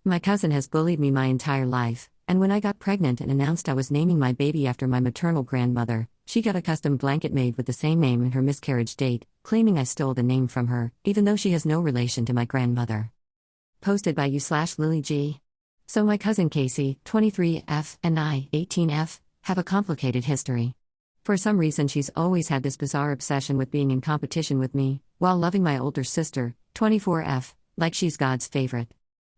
My cousin has bullied me my entire life, and when I got pregnant and announced I was naming my baby after my maternal grandmother, she got a custom blanket made with the same name and her miscarriage date, claiming I stole the name from her, even though she has no relation to my grandmother. Posted by you/Lily G. So my cousin Casey, 23F, and I, 18F, have a complicated history. For some reason she's always had this bizarre obsession with being in competition with me, while loving my older sister, 24F, like she's God's favorite.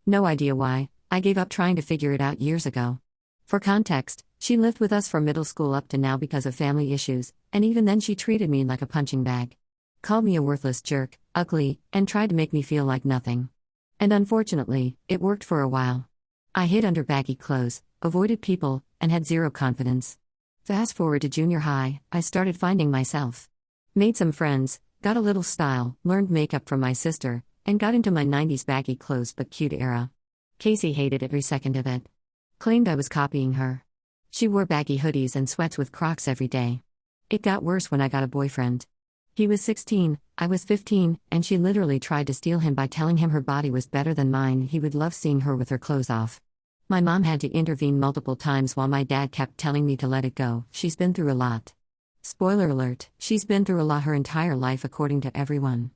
No idea why, I gave up trying to figure it out years ago. For context, she lived with us from middle school up to now because of family issues, and even then she treated me like a punching bag. Called me a worthless jerk, ugly, and tried to make me feel like nothing. And unfortunately, it worked for a while. I hid under baggy clothes, avoided people, and had zero confidence. Fast forward to junior high, I started finding myself. Made some friends, got a little style, learned makeup from my sister, and got into my 90s baggy clothes but cute era. Casey hated every second of it. Claimed I was copying her. She wore baggy hoodies and sweats with Crocs every day. It got worse when I got a boyfriend. He was 16, I was 15, and she literally tried to steal him by telling him her body was better than mine. He would love seeing her with her clothes off. My mom had to intervene multiple times while my dad kept telling me to let it go. She's been through a lot. Spoiler alert, she's been through a lot her entire life according to everyone.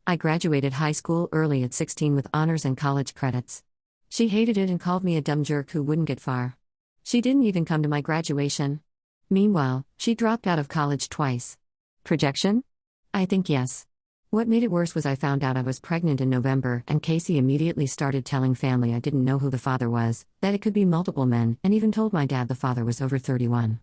I graduated high school early at 16 with honors and college credits. She hated it and called me a dumb jerk who wouldn't get far. She didn't even come to my graduation. Meanwhile, she dropped out of college twice. Projection? I think yes. What made it worse was I found out I was pregnant in November, and Casey immediately started telling family I didn't know who the father was, that it could be multiple men, and even told my dad the father was over 31.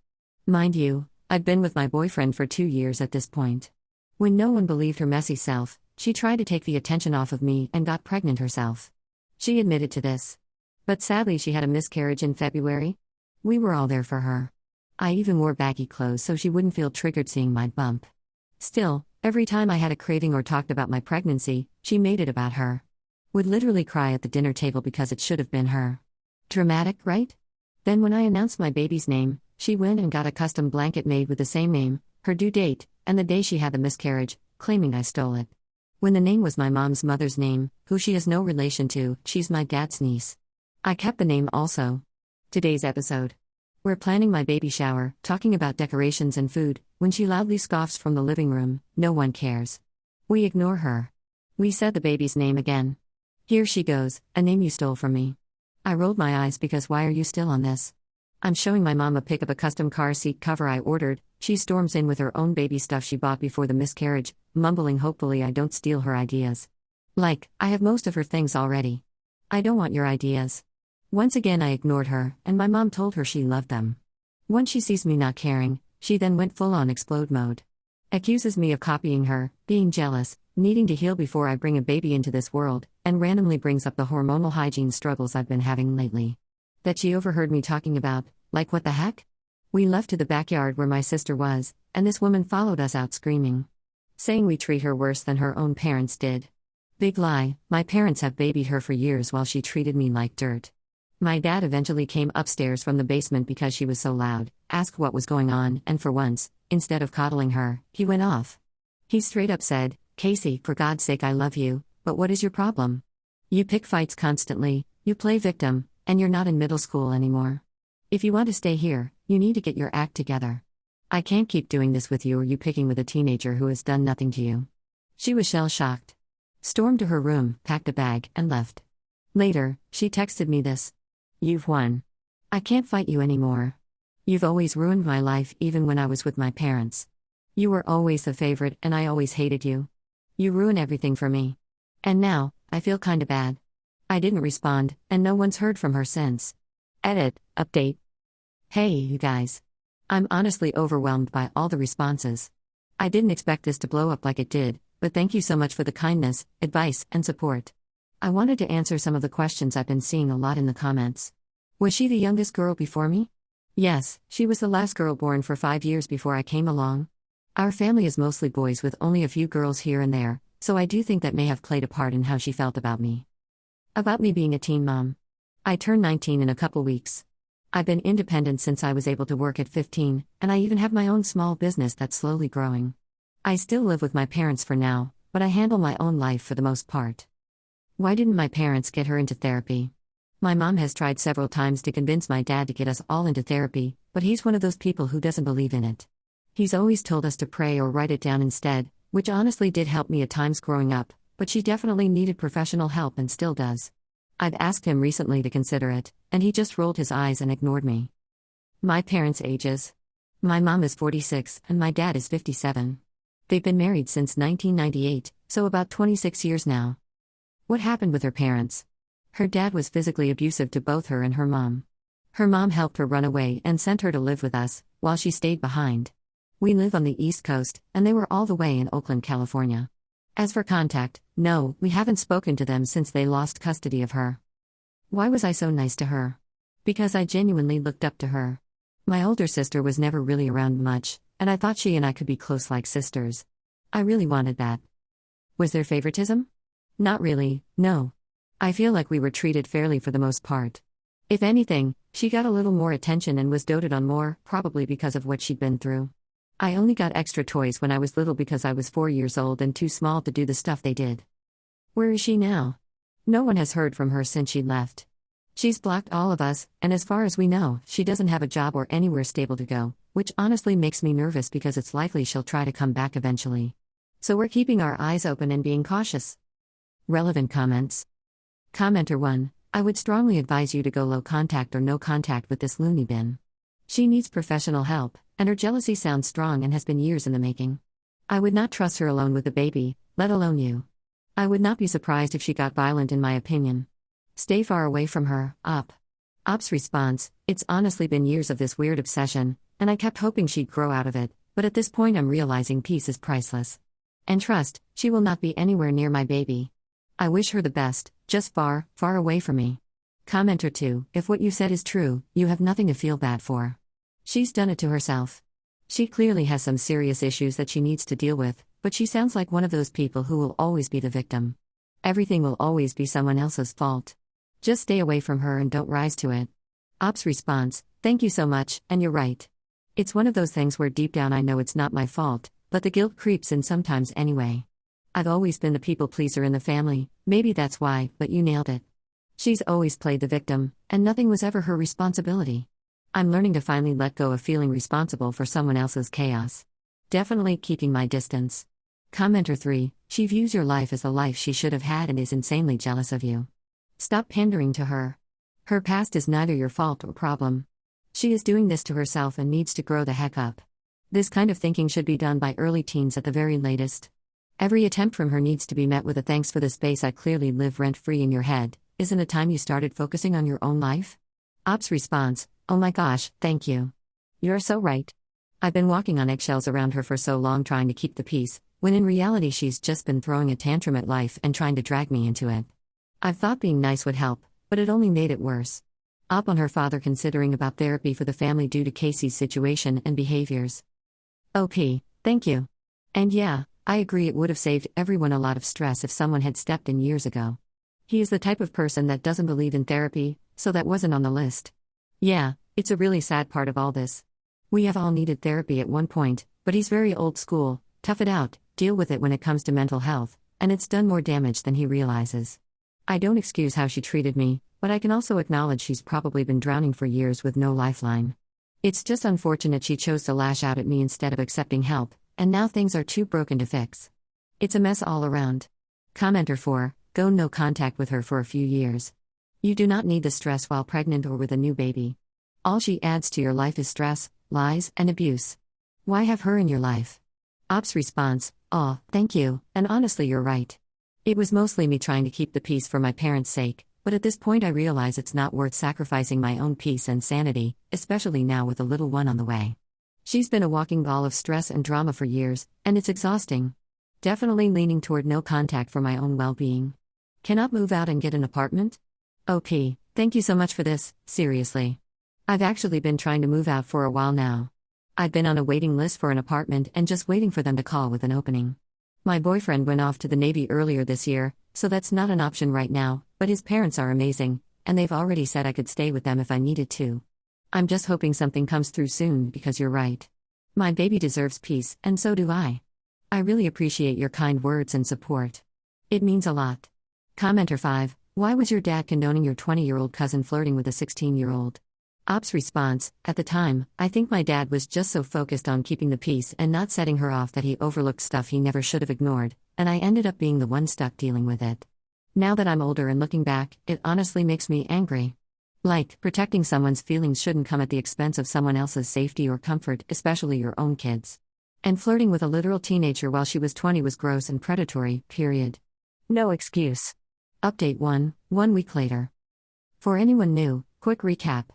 Mind you, I'd been with my boyfriend for 2 years at this point. When no one believed her messy self, she tried to take the attention off of me and got pregnant herself. She admitted to this. But sadly she had a miscarriage in February. We were all there for her. I even wore baggy clothes so she wouldn't feel triggered seeing my bump. Still, every time I had a craving or talked about my pregnancy, she made it about her. Would literally cry at the dinner table because it should have been her. Dramatic, right? Then when I announced my baby's name, she went and got a custom blanket made with the same name, her due date, and the day she had the miscarriage, claiming I stole it. When the name was my mom's mother's name, who she has no relation to, she's my dad's niece. I kept the name also. Today's episode. We're planning my baby shower, talking about decorations and food, when she loudly scoffs from the living room. No one cares. We ignore her. We said the baby's name again. Here she goes, a name you stole from me. I rolled my eyes because why are you still on this? I'm showing my mom a pic of a custom car seat cover I ordered. She storms in with her own baby stuff she bought before the miscarriage, mumbling hopefully I don't steal her ideas. Like, I have most of her things already. I don't want your ideas. Once again I ignored her, and my mom told her she loved them. Once she sees me not caring, she then went full-on explode mode. Accuses me of copying her, being jealous, needing to heal before I bring a baby into this world, and randomly brings up the hormonal hygiene struggles I've been having lately. That she overheard me talking about, like what the heck? We left to the backyard where my sister was, and this woman followed us out screaming. Saying we treat her worse than her own parents did. Big lie, my parents have babied her for years while she treated me like dirt. My dad eventually came upstairs from the basement because she was so loud, asked what was going on, and for once, instead of coddling her, he went off. He straight up said, "Casey, for God's sake I love you, but what is your problem? You pick fights constantly, you play victim, and you're not in middle school anymore. If you want to stay here, you need to get your act together. I can't keep doing this with you or you picking with a teenager who has done nothing to you." She was shell-shocked. Stormed to her room, packed a bag, and left. Later, she texted me this. "You've won. I can't fight you anymore. You've always ruined my life even when I was with my parents. You were always the favorite and I always hated you. You ruin everything for me. And now, I feel kinda bad." I didn't respond, and no one's heard from her since. Edit, update. Hey, you guys. I'm honestly overwhelmed by all the responses. I didn't expect this to blow up like it did, but thank you so much for the kindness, advice, and support. I wanted to answer some of the questions I've been seeing a lot in the comments. Was she the youngest girl before me? Yes, she was the last girl born for 5 years before I came along. Our family is mostly boys with only a few girls here and there, so I do think that may have played a part in how she felt about me. About me being a teen mom. I turn 19 in a couple weeks. I've been independent since I was able to work at 15, and I even have my own small business that's slowly growing. I still live with my parents for now, but I handle my own life for the most part. Why didn't my parents get her into therapy? My mom has tried several times to convince my dad to get us all into therapy, but he's one of those people who doesn't believe in it. He's always told us to pray or write it down instead, which honestly did help me at times growing up, but she definitely needed professional help and still does. I've asked him recently to consider it, and he just rolled his eyes and ignored me. My parents' ages. My mom is 46 and my dad is 57. They've been married since 1998, so about 26 years now. What happened with her parents? Her dad was physically abusive to both her and her mom. Her mom helped her run away and sent her to live with us, while she stayed behind. We live on the East Coast, and they were all the way in Oakland, California. As for contact, no, we haven't spoken to them since they lost custody of her. Why was I so nice to her? Because I genuinely looked up to her. My older sister was never really around much, and I thought she and I could be close like sisters. I really wanted that. Was there favoritism? Not really, no. I feel like we were treated fairly for the most part. If anything, she got a little more attention and was doted on more, probably because of what she'd been through. I only got extra toys when I was little because I was 4 years old and too small to do the stuff they did. Where is she now? No one has heard from her since she left. She's blocked all of us, and as far as we know, she doesn't have a job or anywhere stable to go, which honestly makes me nervous because it's likely she'll try to come back eventually. So we're keeping our eyes open and being cautious. Relevant comments. Commenter 1, I would strongly advise you to go low contact or no contact with this loony bin. She needs professional help, and her jealousy sounds strong and has been years in the making. I would not trust her alone with a baby, let alone you. I would not be surprised if she got violent in my opinion. Stay far away from her, Op. Op's response, it's honestly been years of this weird obsession, and I kept hoping she'd grow out of it, but at this point I'm realizing peace is priceless. And trust, she will not be anywhere near my baby. I wish her the best, just far, far away from me. Commenter 2, if what you said is true, you have nothing to feel bad for. She's done it to herself. She clearly has some serious issues that she needs to deal with, but she sounds like one of those people who will always be the victim. Everything will always be someone else's fault. Just stay away from her and don't rise to it. Op's response, thank you so much, and you're right. It's one of those things where deep down I know it's not my fault, but the guilt creeps in sometimes anyway. I've always been the people pleaser in the family, maybe that's why, but you nailed it. She's always played the victim, and nothing was ever her responsibility. I'm learning to finally let go of feeling responsible for someone else's chaos. Definitely keeping my distance. Commenter 3, she views your life as the life she should have had and is insanely jealous of you. Stop pandering to her. Her past is neither your fault or problem. She is doing this to herself and needs to grow the heck up. This kind of thinking should be done by early teens at the very latest. Every attempt from her needs to be met with a thanks for the space I clearly live rent-free in your head. Isn't it time you started focusing on your own life? Op's response, oh my gosh, thank you. You're so right. I've been walking on eggshells around her for so long trying to keep the peace, when in reality she's just been throwing a tantrum at life and trying to drag me into it. I've thought being nice would help, but it only made it worse. Op on her father considering about therapy for the family due to Casey's situation and behaviors. OP, thank you. And yeah, I agree it would have saved everyone a lot of stress if someone had stepped in years ago. He is the type of person that doesn't believe in therapy, so that wasn't on the list. Yeah, it's a really sad part of all this. We have all needed therapy at one point, but he's very old school, tough it out, deal with it when it comes to mental health, and it's done more damage than he realizes. I don't excuse how she treated me, but I can also acknowledge she's probably been drowning for years with no lifeline. It's just unfortunate she chose to lash out at me instead of accepting help, and now things are too broken to fix. It's a mess all around. Commenter 4, go no contact with her for a few years. You do not need the stress while pregnant or with a new baby. All she adds to your life is stress, lies, and abuse. Why have her in your life? Op's response, aw, thank you, and honestly you're right. It was mostly me trying to keep the peace for my parents' sake, but at this point I realize it's not worth sacrificing my own peace and sanity, especially now with a little one on the way. She's been a walking ball of stress and drama for years, and it's exhausting. Definitely leaning toward no contact for my own well-being. Cannot move out and get an apartment? OP, thank you so much for this, seriously. I've actually been trying to move out for a while now. I've been on a waiting list for an apartment and just waiting for them to call with an opening. My boyfriend went off to the Navy earlier this year, so that's not an option right now, but his parents are amazing, and they've already said I could stay with them if I needed to. I'm just hoping something comes through soon because you're right. My baby deserves peace, and so do I. I really appreciate your kind words and support. It means a lot. Commenter 5, Why was your dad condoning your 20-year-old cousin flirting with a 16-year-old? Ops response: At the time, I think my dad was just so focused on keeping the peace and not setting her off that he overlooked stuff he never should have ignored, and I ended up being the one stuck dealing with it. Now that I'm older and looking back, it honestly makes me angry. Like, protecting someone's feelings shouldn't come at the expense of someone else's safety or comfort, especially your own kids. And flirting with a literal teenager while she was 20 was gross and predatory, period. No excuse. Update 1 week later. For anyone new, quick recap.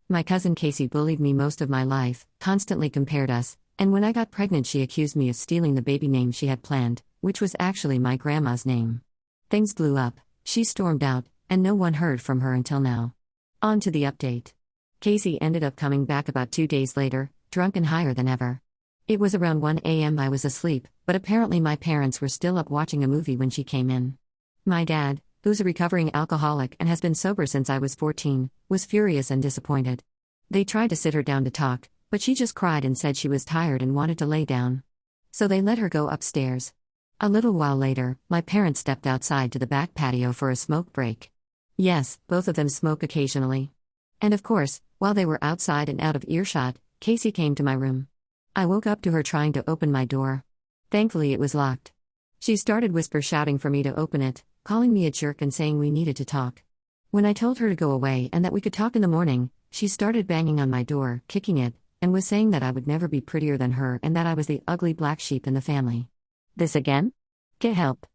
My cousin Casey bullied me most of my life, constantly compared us, and when I got pregnant she accused me of stealing the baby name she had planned, which was actually my grandma's name. Things blew up, she stormed out, and no one heard from her until now. On to the update. Casey ended up coming back about 2 days later, drunk and higher than ever. It was around 1 a.m. I was asleep, but apparently my parents were still up watching a movie when she came in. My dad, who's a recovering alcoholic and has been sober since I was 14, was furious and disappointed. They tried to sit her down to talk, but she just cried and said she was tired and wanted to lay down. So they let her go upstairs. A little while later, my parents stepped outside to the back patio for a smoke break. Yes, both of them smoke occasionally. And of course, while they were outside and out of earshot, Casey came to my room. I woke up to her trying to open my door. Thankfully it was locked. She started whisper shouting for me to open it, calling me a jerk and saying we needed to talk. When I told her to go away and that we could talk in the morning, she started banging on my door, kicking it, and was saying that I would never be prettier than her and that I was the ugly black sheep in the family. This again? Get help.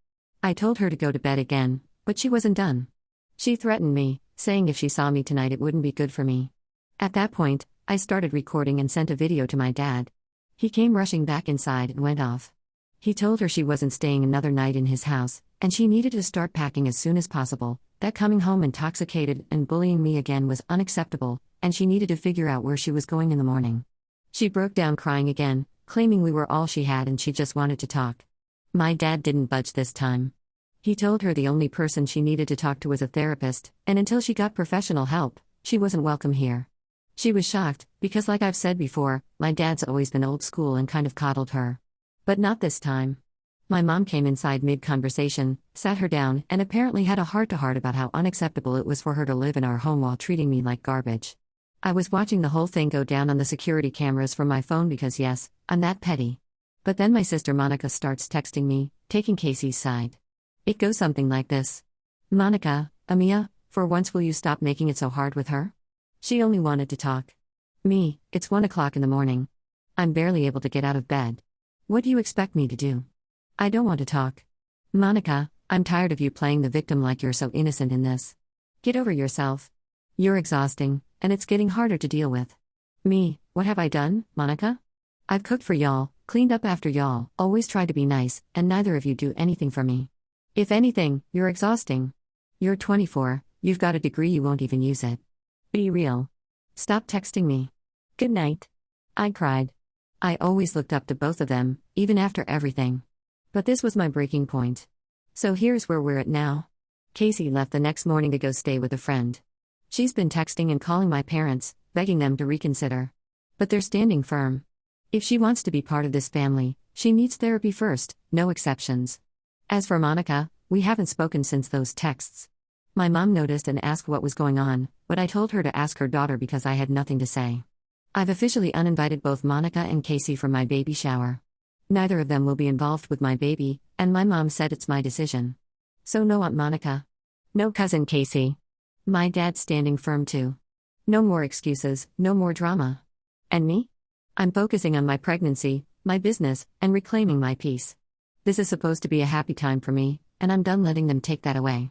I told her to go to bed again, but she wasn't done. She threatened me, saying if she saw me tonight it wouldn't be good for me. At that point, I started recording and sent a video to my dad. He came rushing back inside and went off. He told her she wasn't staying another night in his house, and she needed to start packing as soon as possible, that coming home intoxicated and bullying me again was unacceptable, and she needed to figure out where she was going in the morning. She broke down crying again, claiming we were all she had and she just wanted to talk. My dad didn't budge this time. He told her the only person she needed to talk to was a therapist, and until she got professional help, she wasn't welcome here. She was shocked, because like I've said before, my dad's always been old school and kind of coddled her. But not this time. My mom came inside mid-conversation, sat her down, and apparently had a heart-to-heart about how unacceptable it was for her to live in our home while treating me like garbage. I was watching the whole thing go down on the security cameras from my phone because yes, I'm that petty. But then my sister Monica starts texting me, taking Casey's side. It goes something like this. Monica, Amia, for once will you stop making it so hard with her? She only wanted to talk. Me, it's 1 o'clock in the morning. I'm barely able to get out of bed. What do you expect me to do? I don't want to talk. Monica, I'm tired of you playing the victim like you're so innocent in this. Get over yourself. You're exhausting, and it's getting harder to deal with. Me, what have I done, Monica? I've cooked for y'all, cleaned up after y'all, always tried to be nice, and neither of you do anything for me. If anything, you're exhausting. You're 24, you've got a degree, you won't even use it. Be real. Stop texting me. Good night. I cried. I always looked up to both of them, even after everything. But this was my breaking point. So here's where we're at now. Casey left the next morning to go stay with a friend. She's been texting and calling my parents, begging them to reconsider. But they're standing firm. If she wants to be part of this family, she needs therapy first, no exceptions. As for Monica, we haven't spoken since those texts. My mom noticed and asked what was going on, but I told her to ask her daughter because I had nothing to say. I've officially uninvited both Monica and Casey for my baby shower. Neither of them will be involved with my baby, and my mom said it's my decision. So no Aunt Monica. No Cousin Casey. My dad's standing firm too. No more excuses, no more drama. And me? I'm focusing on my pregnancy, my business, and reclaiming my peace. This is supposed to be a happy time for me, and I'm done letting them take that away.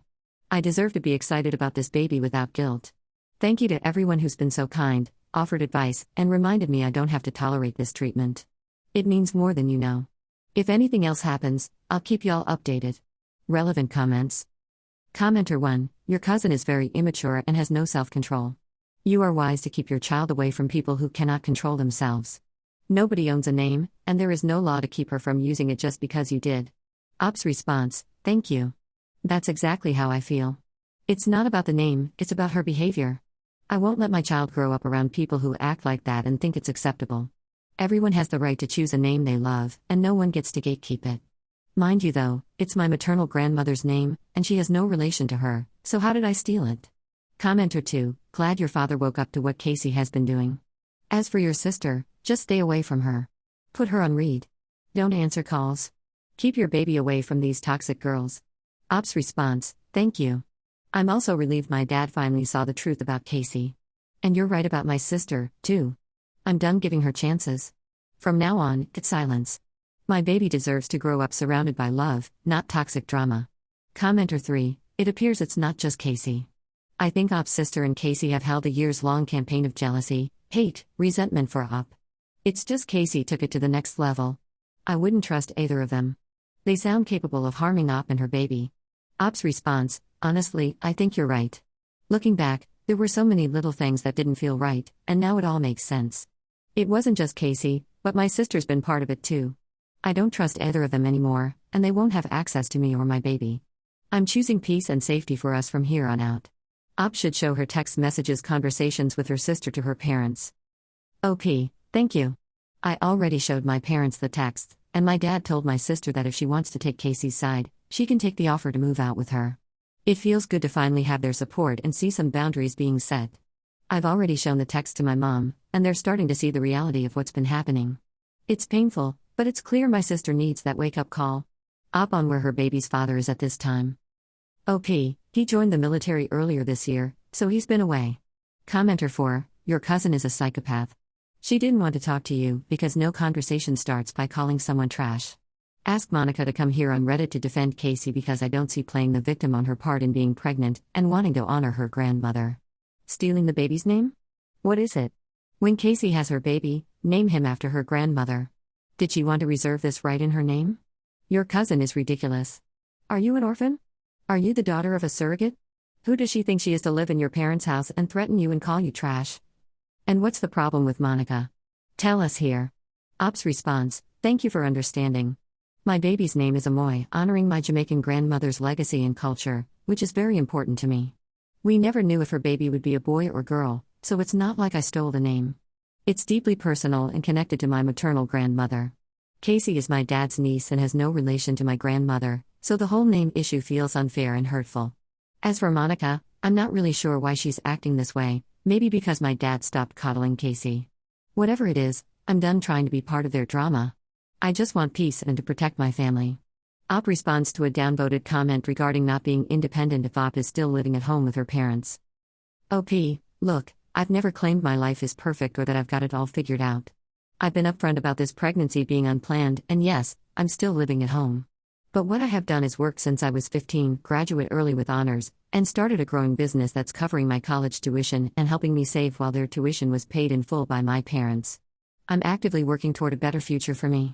I deserve to be excited about this baby without guilt. Thank you to everyone who's been so kind, offered advice, and reminded me I don't have to tolerate this treatment. It means more than you know. If anything else happens, I'll keep y'all updated. Relevant comments. Commenter 1, your cousin is very immature and has no self-control. You are wise to keep your child away from people who cannot control themselves. Nobody owns a name, and there is no law to keep her from using it just because you did. Ops response, thank you. That's exactly how I feel. It's not about the name, it's about her behavior. I won't let my child grow up around people who act like that and think it's acceptable. Everyone has the right to choose a name they love, and no one gets to gatekeep it. Mind you though, it's my maternal grandmother's name, and she has no relation to her, so how did I steal it? Commenter 2, glad your father woke up to what Casey has been doing. As for your sister, just stay away from her. Put her on read. Don't answer calls. Keep your baby away from these toxic girls. Ops response, thank you. I'm also relieved my dad finally saw the truth about Casey. And you're right about my sister, too. I'm done giving her chances. From now on, it's silence. My baby deserves to grow up surrounded by love, not toxic drama. Commenter 3, it appears it's not just Casey. I think Op's sister and Casey have held a years-long campaign of jealousy, hate, resentment for Op. It's just Casey took it to the next level. I wouldn't trust either of them. They sound capable of harming Op and her baby. Op's response, honestly, I think you're right. Looking back, there were so many little things that didn't feel right, and now it all makes sense. It wasn't just Casey, but my sister's been part of it too. I don't trust either of them anymore, and they won't have access to me or my baby. I'm choosing peace and safety for us from here on out. Op should show her text messages conversations with her sister to her parents. OP, thank you. I already showed my parents the text, and my dad told my sister that if she wants to take Casey's side, she can take the offer to move out with her. It feels good to finally have their support and see some boundaries being set. I've already shown the text to my mom, and they're starting to see the reality of what's been happening. It's painful, but it's clear my sister needs that wake-up call. Op on where her baby's father is at this time. OP, he joined the military earlier this year, so he's been away. Commenter 4, your cousin is a psychopath. She didn't want to talk to you because no conversation starts by calling someone trash. Ask Monica to come here on Reddit to defend Casey because I don't see playing the victim on her part in being pregnant and wanting to honor her grandmother. Stealing the baby's name? What is it? When Casey has her baby, name him after her grandmother. Did she want to reserve this right in her name? Your cousin is ridiculous. Are you an orphan? Are you the daughter of a surrogate? Who does she think she is to live in your parents' house and threaten you and call you trash? And what's the problem with Monica? Tell us here. Op's response, thank you for understanding. My baby's name is Amoy, honoring my Jamaican grandmother's legacy and culture, which is very important to me. We never knew if her baby would be a boy or girl, so it's not like I stole the name. It's deeply personal and connected to my maternal grandmother. Casey is my dad's niece and has no relation to my grandmother, so the whole name issue feels unfair and hurtful. As for Monica, I'm not really sure why she's acting this way, maybe because my dad stopped coddling Casey. Whatever it is, I'm done trying to be part of their drama. I just want peace and to protect my family. Op responds to a downvoted comment regarding not being independent if Op is still living at home with her parents. OP, look, I've never claimed my life is perfect or that I've got it all figured out. I've been upfront about this pregnancy being unplanned, and yes, I'm still living at home. But what I have done is work since I was 15, graduate early with honors, and started a growing business that's covering my college tuition and helping me save while their tuition was paid in full by my parents. I'm actively working toward a better future for me.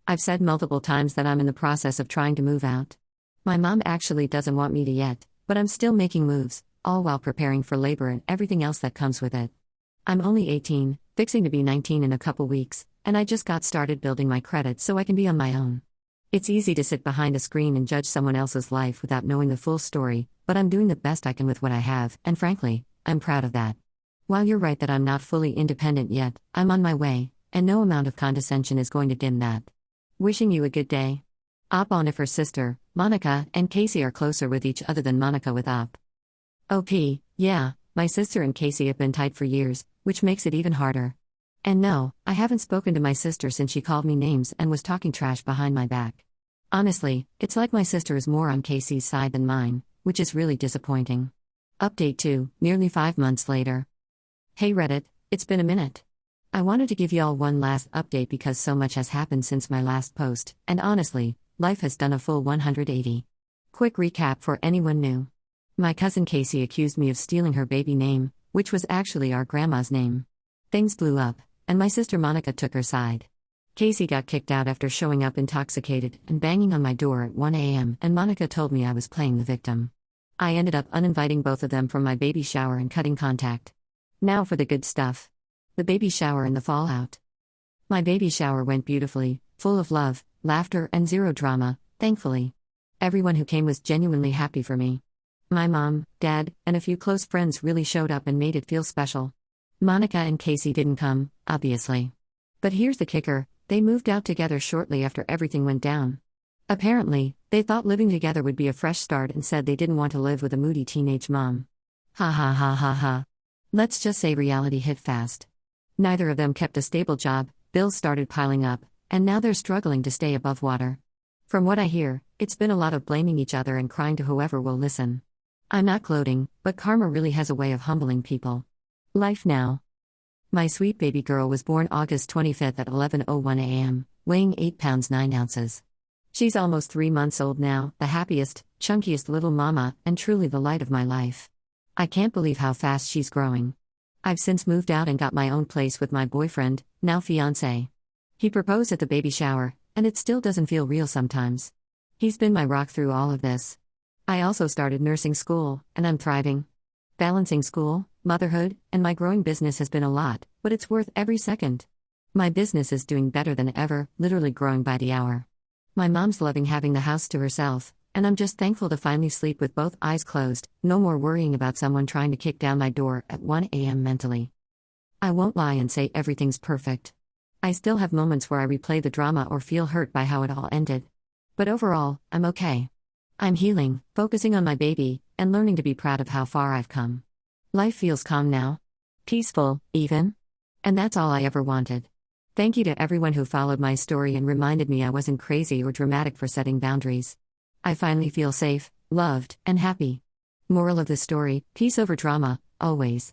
I've said multiple times that I'm in the process of trying to move out. My mom actually doesn't want me to yet, but I'm still making moves, all while preparing for labor and everything else that comes with it. I'm only 18, fixing to be 19 in a couple weeks, and I just got started building my credit so I can be on my own. It's easy to sit behind a screen and judge someone else's life without knowing the full story, but I'm doing the best I can with what I have, and frankly, I'm proud of that. While you're right that I'm not fully independent yet, I'm on my way, and no amount of condescension is going to dim that. Wishing you a good day. Op on if her sister, Monica, and Casey are closer with each other than Monica with Op. OP, yeah, my sister and Casey have been tight for years, which makes it even harder. And no, I haven't spoken to my sister since she called me names and was talking trash behind my back. Honestly, it's like my sister is more on Casey's side than mine, which is really disappointing. Update 2, nearly 5 months later. Hey Reddit, it's been a minute. I wanted to give y'all one last update because so much has happened since my last post, and honestly, life has done a full 180. Quick recap for anyone new. My cousin Casey accused me of stealing her baby name, which was actually our grandma's name. Things blew up, and my sister Monica took her side. Casey got kicked out after showing up intoxicated and banging on my door at 1 a.m., and Monica told me I was playing the victim. I ended up uninviting both of them from my baby shower and cutting contact. Now for the good stuff. The baby shower and the fallout. My baby shower went beautifully, full of love, laughter, and zero drama, thankfully. Everyone who came was genuinely happy for me. My mom, dad, and a few close friends really showed up and made it feel special. Monica and Casey didn't come, obviously. But here's the kicker, they moved out together shortly after everything went down. Apparently, they thought living together would be a fresh start and said they didn't want to live with a moody teenage mom. Ha ha ha ha ha. Let's just say reality hit fast. Neither of them kept a stable job, bills started piling up, and now they're struggling to stay above water. From what I hear, it's been a lot of blaming each other and crying to whoever will listen. I'm not gloating, but karma really has a way of humbling people. Life now. My sweet baby girl was born August 25th at 11:01 a.m., weighing 8 pounds 9 ounces. She's almost 3 months old now, the happiest, chunkiest little mama, and truly the light of my life. I can't believe how fast she's growing. I've since moved out and got my own place with my boyfriend, now fiancé. He proposed at the baby shower, and it still doesn't feel real sometimes. He's been my rock through all of this. I also started nursing school, and I'm thriving. Balancing school, motherhood, and my growing business has been a lot, but it's worth every second. My business is doing better than ever, literally growing by the hour. My mom's loving having the house to herself, and I'm just thankful to finally sleep with both eyes closed, no more worrying about someone trying to kick down my door at 1 a.m. mentally. I won't lie and say everything's perfect. I still have moments where I replay the drama or feel hurt by how it all ended. But overall, I'm okay. I'm healing, focusing on my baby, and learning to be proud of how far I've come. Life feels calm now. Peaceful, even. And that's all I ever wanted. Thank you to everyone who followed my story and reminded me I wasn't crazy or dramatic for setting boundaries. I finally feel safe, loved, and happy. Moral of the story: peace over drama, always.